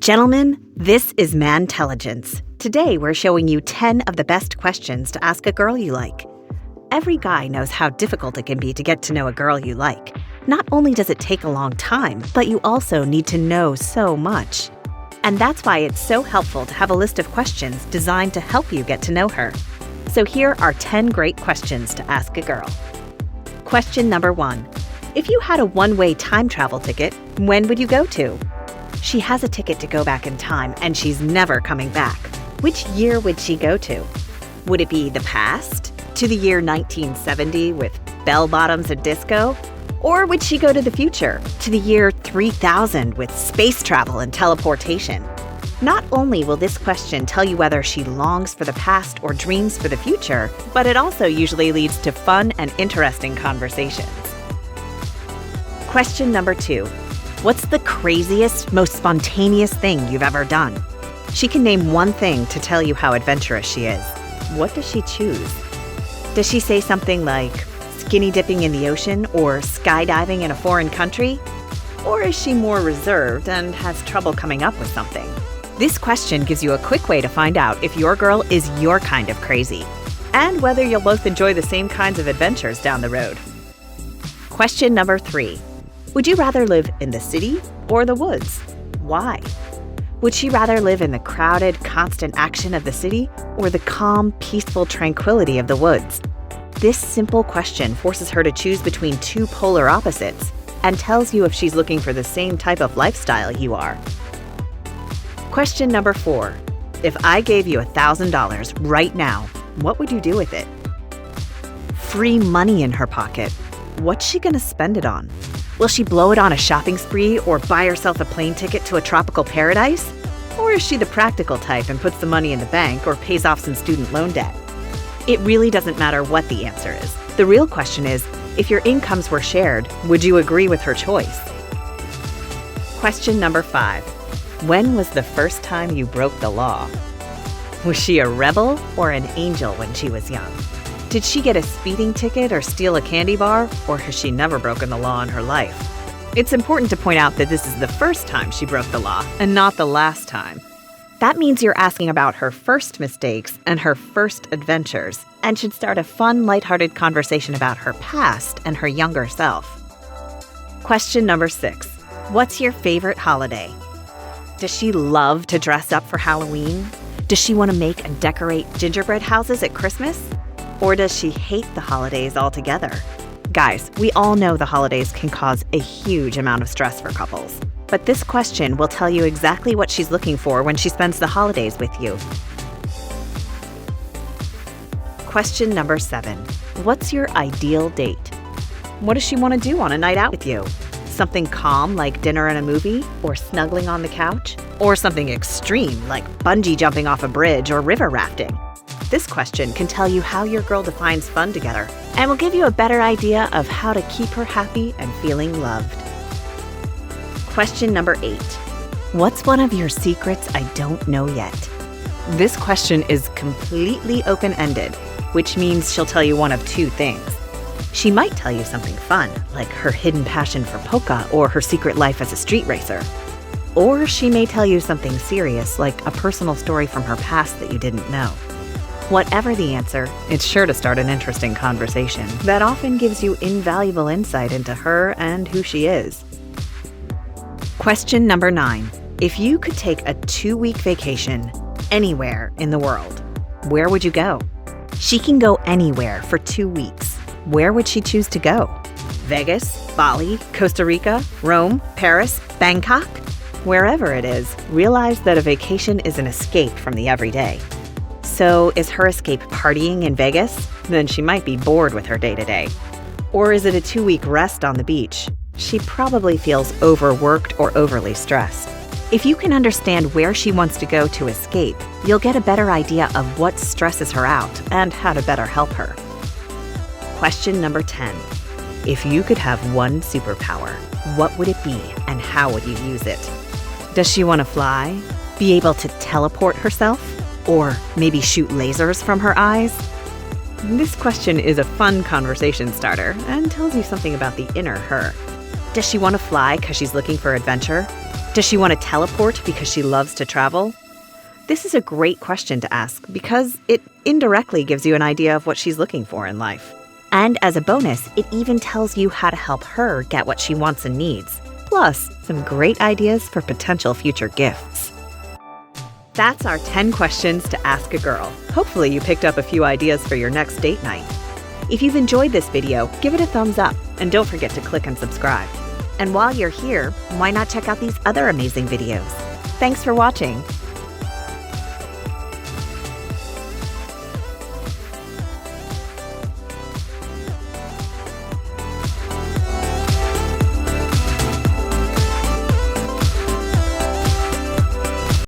Gentlemen, this is Mantelligence. Today, we're showing you 10 of the best questions to ask a girl you like. Every guy knows how difficult it can be to get to know a girl you like. Not only does it take a long time, but you also need to know so much. And that's why it's so helpful to have a list of questions designed to help you get to know her. So here are 10 great questions to ask a girl. Question number 1. If you had a one-way time travel ticket, when would you go to? She has a ticket to go back in time, and she's never coming back. Which year would she go to? Would it be the past, to the year 1970 with bell-bottoms and disco? Or would she go to the future, to the year 3000 with space travel and teleportation? Not only will this question tell you whether she longs for the past or dreams for the future, but it also usually leads to fun and interesting conversations. Question number 2. What's the craziest, most spontaneous thing you've ever done? She can name one thing to tell you how adventurous she is. What does she choose? Does she say something like skinny dipping in the ocean or skydiving in a foreign country? Or is she more reserved and has trouble coming up with something? This question gives you a quick way to find out if your girl is your kind of crazy, and whether you'll both enjoy the same kinds of adventures down the road. Question number 3. Would you rather live in the city or the woods? Why? Would she rather live in the crowded, constant action of the city or the calm, peaceful tranquility of the woods? This simple question forces her to choose between two polar opposites and tells you if she's looking for the same type of lifestyle you are. Question number 4. If I gave you $1,000 right now, what would you do with it? Free money in her pocket. What's she gonna spend it on? Will she blow it on a shopping spree or buy herself a plane ticket to a tropical paradise? Or is she the practical type and puts the money in the bank or pays off some student loan debt? It really doesn't matter what the answer is. The real question is, if your incomes were shared, would you agree with her choice? Question number 5. When was the first time you broke the law? Was she a rebel or an angel when she was young? Did she get a speeding ticket or steal a candy bar, or has she never broken the law in her life? It's important to point out that this is the first time she broke the law and not the last time. That means you're asking about her first mistakes and her first adventures, and should start a fun, lighthearted conversation about her past and her younger self. Question number 6. What's your favorite holiday? Does she love to dress up for Halloween? Does she want to make and decorate gingerbread houses at Christmas? Or does she hate the holidays altogether? Guys, we all know the holidays can cause a huge amount of stress for couples. But this question will tell you exactly what she's looking for when she spends the holidays with you. Question number 7. What's your ideal date? What does she want to do on a night out with you? Something calm like dinner and a movie, or snuggling on the couch? Or something extreme like bungee jumping off a bridge or river rafting? This question can tell you how your girl defines fun together and will give you a better idea of how to keep her happy and feeling loved. Question number 8. What's one of your secrets I don't know yet? This question is completely open-ended, which means she'll tell you one of two things. She might tell you something fun, like her hidden passion for polka or her secret life as a street racer. Or she may tell you something serious, like a personal story from her past that you didn't know. Whatever the answer, it's sure to start an interesting conversation that often gives you invaluable insight into her and who she is. Question number 9. If you could take a 2-week vacation anywhere in the world, where would you go? She can go anywhere for 2 weeks. Where would she choose to go? Vegas, Bali, Costa Rica, Rome, Paris, Bangkok? Wherever it is, realize that a vacation is an escape from the everyday. So is her escape partying in Vegas? Then she might be bored with her day-to-day. Or is it a 2-week rest on the beach? She probably feels overworked or overly stressed. If you can understand where she wants to go to escape, you'll get a better idea of what stresses her out and how to better help her. Question number 10. If you could have one superpower, what would it be and how would you use it? Does she want to fly? Be able to teleport herself? Or maybe shoot lasers from her eyes? This question is a fun conversation starter and tells you something about the inner her. Does she want to fly because she's looking for adventure? Does she want to teleport because she loves to travel? This is a great question to ask because it indirectly gives you an idea of what she's looking for in life. And as a bonus, it even tells you how to help her get what she wants and needs, plus some great ideas for potential future gifts. That's our 10 questions to ask a girl. Hopefully you picked up a few ideas for your next date night. If you've enjoyed this video, give it a thumbs up and don't forget to click and subscribe. And while you're here, why not check out these other amazing videos? Thanks for watching.